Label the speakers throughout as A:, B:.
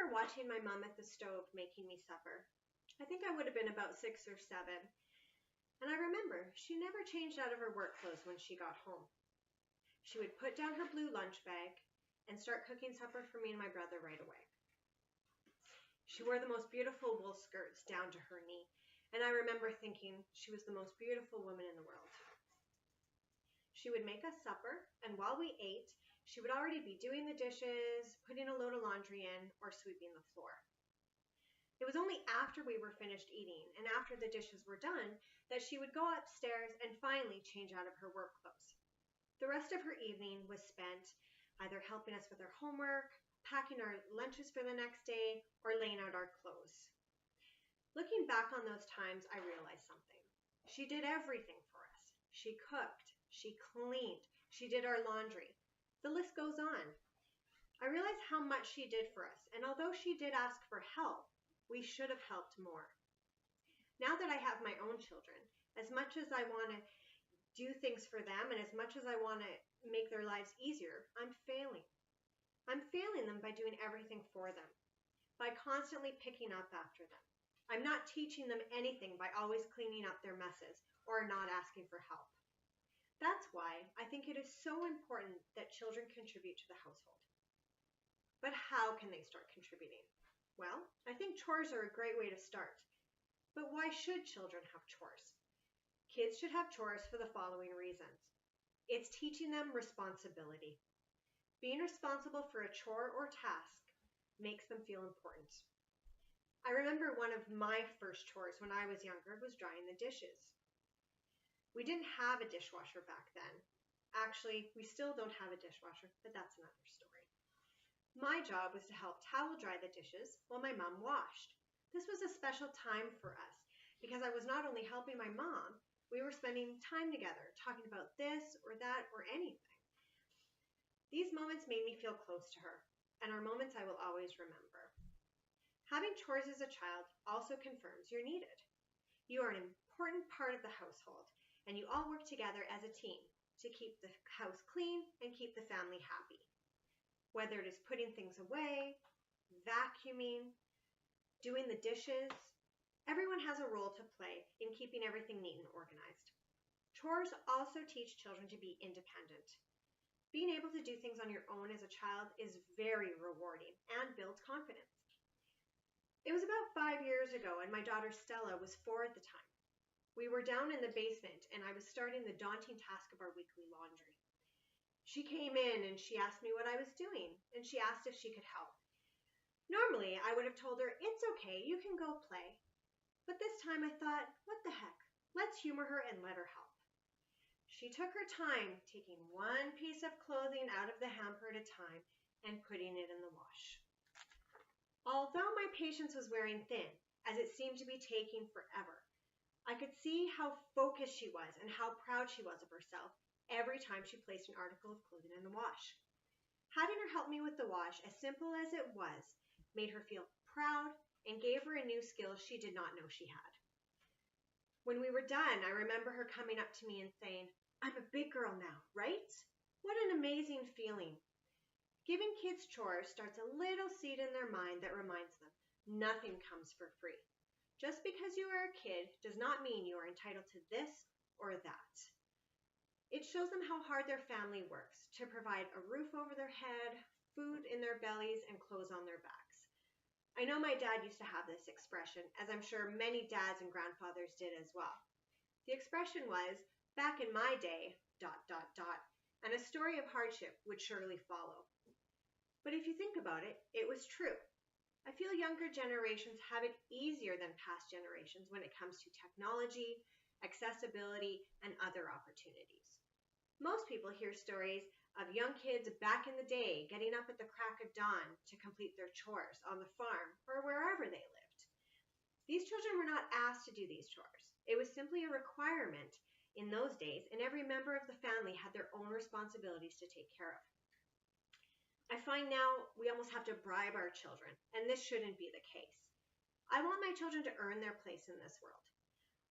A: remember watching my mom at the stove making me supper. I think I would have been about 6 or 7. And I remember she never changed out of her work clothes when she got home. She would put down her blue lunch bag and start cooking supper for me and my brother right away. She wore the most beautiful wool skirts down to her knee, and I remember thinking she was the most beautiful woman in the world. She would make us supper, and while we ate, she would already be doing the dishes, putting a load of laundry in, or sweeping the floor. It was only after we were finished eating and after the dishes were done that she would go upstairs and finally change out of her work clothes. The rest of her evening was spent either helping us with our homework, packing our lunches for the next day, or laying out our clothes. Looking back on those times, I realized something. She did everything for us. She cooked, she cleaned, she did our laundry. The list goes on. I realized how much she did for us, and although she did ask for help, we should have helped more. Now that I have my own children, as much as I want to do things for them and as much as I want to make their lives easier, I'm failing. I'm failing them by doing everything for them, by constantly picking up after them. I'm not teaching them anything by always cleaning up their messes or not asking for help. That's why I think it is so important that children contribute to the household. But how can they start contributing? Well, I think chores are a great way to start. But why should children have chores? Kids should have chores for the following reasons. It's teaching them responsibility. Being responsible for a chore or task makes them feel important. I remember one of my first chores when I was younger was drying the dishes. We didn't have a dishwasher back then. Actually, we still don't have a dishwasher, but that's another story. My job was to help towel dry the dishes while my mom washed. This was a special time for us because I was not only helping my mom, we were spending time together, talking about this or that or anything. These moments made me feel close to her, and are moments I will always remember. Having chores as a child also confirms you're needed. You are an important part of the household, and you all work together as a team to keep the house clean and keep the family happy. Whether it is putting things away, vacuuming, doing the dishes, everyone has a role to play in keeping everything neat and organized. Chores also teach children to be independent. Being able to do things on your own as a child is very rewarding and builds confidence. It was about 5 years ago, and my daughter Stella was 4 at the time. We were down in the basement, and I was starting the daunting task of our weekly laundry. She came in and she asked me what I was doing, and she asked if she could help. Normally, I would have told her, "It's okay, you can go play." But this time I thought, what the heck? Let's humor her and let her help. She took her time, taking one piece of clothing out of the hamper at a time and putting it in the wash. Although my patience was wearing thin, as it seemed to be taking forever, I could see how focused she was and how proud she was of herself every time she placed an article of clothing in the wash. Having her help me with the wash, as simple as it was, made her feel proud and gave her a new skill she did not know she had. When we were done, I remember her coming up to me and saying, "I'm a big girl now, right?" What an amazing feeling. Giving kids chores starts a little seed in their mind that reminds them nothing comes for free. Just because you are a kid does not mean you are entitled to this or that. It shows them how hard their family works to provide a roof over their head, food in their bellies, and clothes on their backs. I know my dad used to have this expression, as I'm sure many dads and grandfathers did as well. The expression was, "Back in my day, ... and a story of hardship would surely follow." But if you think about it, it was true. I feel younger generations have it easier than past generations when it comes to technology, accessibility, and other opportunities. Most people hear stories of young kids back in the day getting up at the crack of dawn to complete their chores on the farm or wherever they lived. These children were not asked to do these chores. It was simply a requirement in those days, and every member of the family had their own responsibilities to take care of. I find now we almost have to bribe our children, and this shouldn't be the case. I want my children to earn their place in this world.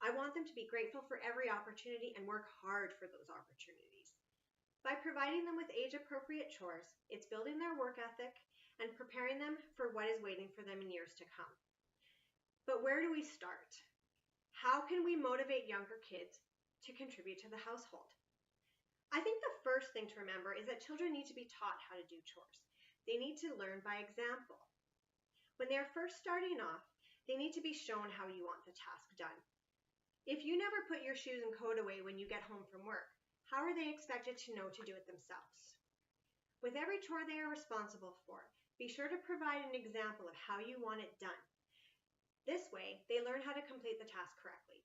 A: I want them to be grateful for every opportunity and work hard for those opportunities. By providing them with age-appropriate chores, it's building their work ethic and preparing them for what is waiting for them in years to come. But where do we start? How can we motivate younger kids to contribute to the household? I think the first thing to remember is that children need to be taught how to do chores. They need to learn by example. When they are first starting off, they need to be shown how you want the task done. If you never put your shoes and coat away when you get home from work, how are they expected to know to do it themselves? With every chore they are responsible for, be sure to provide an example of how you want it done. This way, they learn how to complete the task correctly.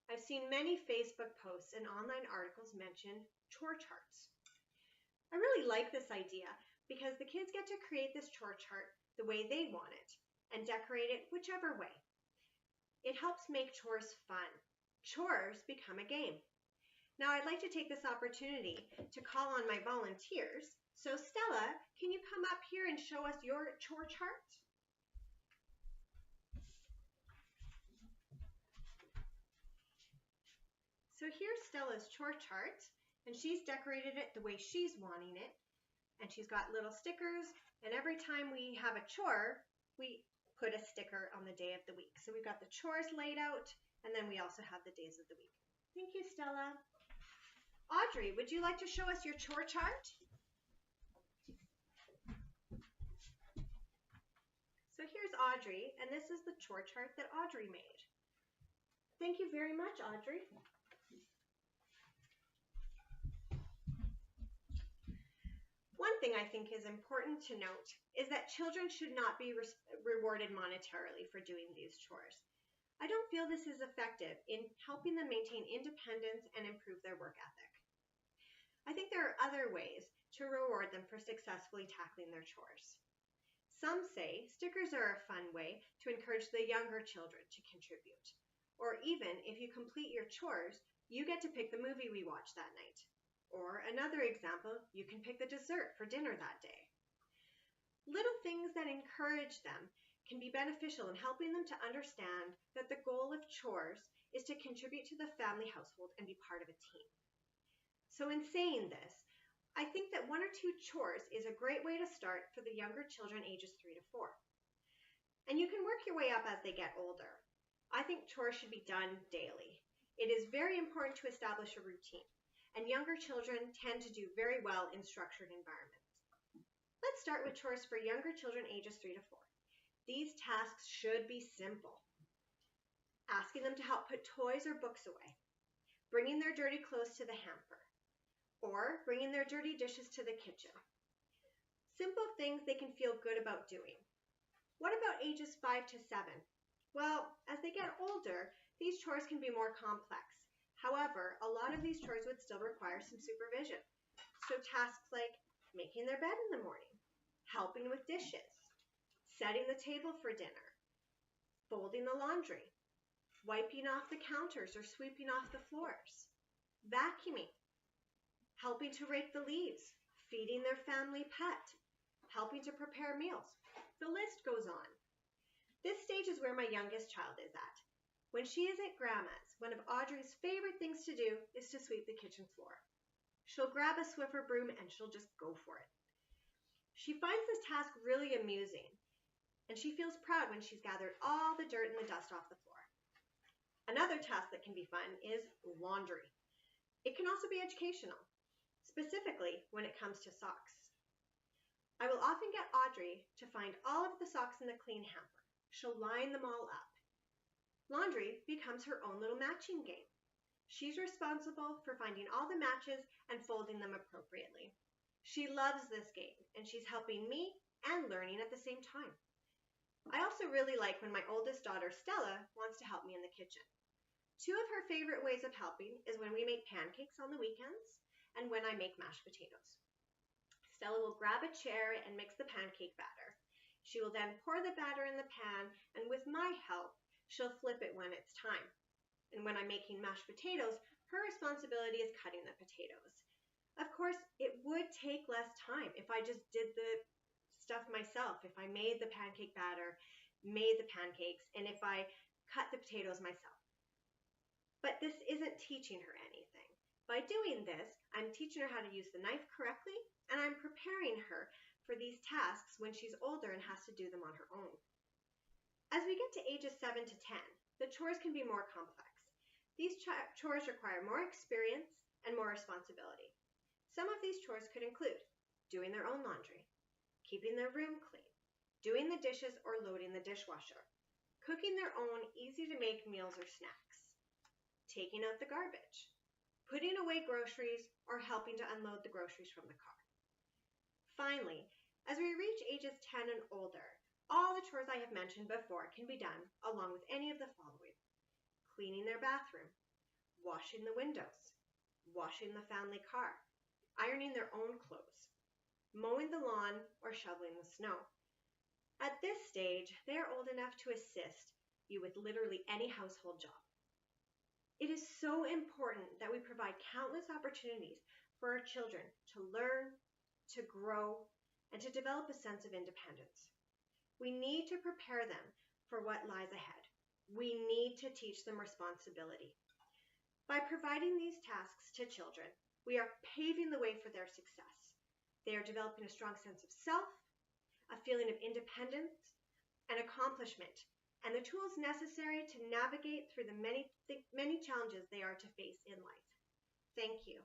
A: I've seen many Facebook posts and online articles mention chore charts. I really like this idea because the kids get to create this chore chart the way they want it and decorate it whichever way. It helps make chores fun. Chores become a game. Now I'd like to take this opportunity to call on my volunteers. So Stella, can you come up here and show us your chore chart? So here's Stella's chore chart, and she's decorated it the way she's wanting it. And she's got little stickers, and every time we have a chore, we put a sticker on the day of the week. So we've got the chores laid out, and then we also have the days of the week. Thank you, Stella. Audrey, would you like to show us your chore chart? So here's Audrey, and this is the chore chart that Audrey made. Thank you very much, Audrey. One thing I think is important to note is that children should not be rewarded monetarily for doing these chores. I don't feel this is effective in helping them maintain independence and improve their work ethic. I think there are other ways to reward them for successfully tackling their chores. Some say stickers are a fun way to encourage the younger children to contribute. Or even if you complete your chores, you get to pick the movie we watch that night. Or another example, you can pick the dessert for dinner that day. Little things that encourage them can be beneficial in helping them to understand that the goal of chores is to contribute to the family household and be part of a team. So in saying this, I think that 1 or 2 chores is a great way to start for the younger children ages 3 to 4. And you can work your way up as they get older. I think chores should be done daily. It is very important to establish a routine. And younger children tend to do very well in structured environments. Let's start with chores for younger children ages 3 to 4. These tasks should be simple. Asking them to help put toys or books away, bringing their dirty clothes to the hamper, or bringing their dirty dishes to the kitchen. Simple things they can feel good about doing. What about ages 5 to 7? Well, as they get older, these chores can be more complex. However, a lot of these chores would still require some supervision. So tasks like making their bed in the morning, helping with dishes, setting the table for dinner, folding the laundry, wiping off the counters or sweeping off the floors, vacuuming, helping to rake the leaves, feeding their family pet, helping to prepare meals. The list goes on. This stage is where my youngest child is at. When she is at Grandma's, one of Audrey's favorite things to do is to sweep the kitchen floor. She'll grab a Swiffer broom and she'll just go for it. She finds this task really amusing, and she feels proud when she's gathered all the dirt and the dust off the floor. Another task that can be fun is laundry. It can also be educational, specifically when it comes to socks. I will often get Audrey to find all of the socks in the clean hamper. She'll line them all up. Laundry becomes her own little matching game. She's responsible for finding all the matches and folding them appropriately. She loves this game, and she's helping me and learning at the same time. I also really like when my oldest daughter, Stella, wants to help me in the kitchen. 2 of her favorite ways of helping is when we make pancakes on the weekends and when I make mashed potatoes. Stella will grab a chair and mix the pancake batter. She will then pour the batter in the pan, and with my help, she'll flip it when it's time. And when I'm making mashed potatoes, her responsibility is cutting the potatoes. Of course, it would take less time if I just did the stuff myself, if I made the pancake batter, made the pancakes, and if I cut the potatoes myself. But this isn't teaching her anything. By doing this, I'm teaching her how to use the knife correctly, and I'm preparing her for these tasks when she's older and has to do them on her own. As we get to ages 7 to 10, the chores can be more complex. These chores require more experience and more responsibility. Some of these chores could include doing their own laundry, keeping their room clean, doing the dishes or loading the dishwasher, cooking their own easy-to-make meals or snacks, taking out the garbage, putting away groceries, or helping to unload the groceries from the car. Finally, as we reach ages 10 and older, all the chores I have mentioned before can be done along with any of the following: cleaning their bathroom, washing the windows, washing the family car, ironing their own clothes, mowing the lawn, or shoveling the snow. At this stage, they are old enough to assist you with literally any household job. It is so important that we provide countless opportunities for our children to learn, to grow, and to develop a sense of independence. We need to prepare them for what lies ahead. We need to teach them responsibility. By providing these tasks to children, we are paving the way for their success. They are developing a strong sense of self, a feeling of independence, and accomplishment, and the tools necessary to navigate through the many challenges they are to face in life. Thank you.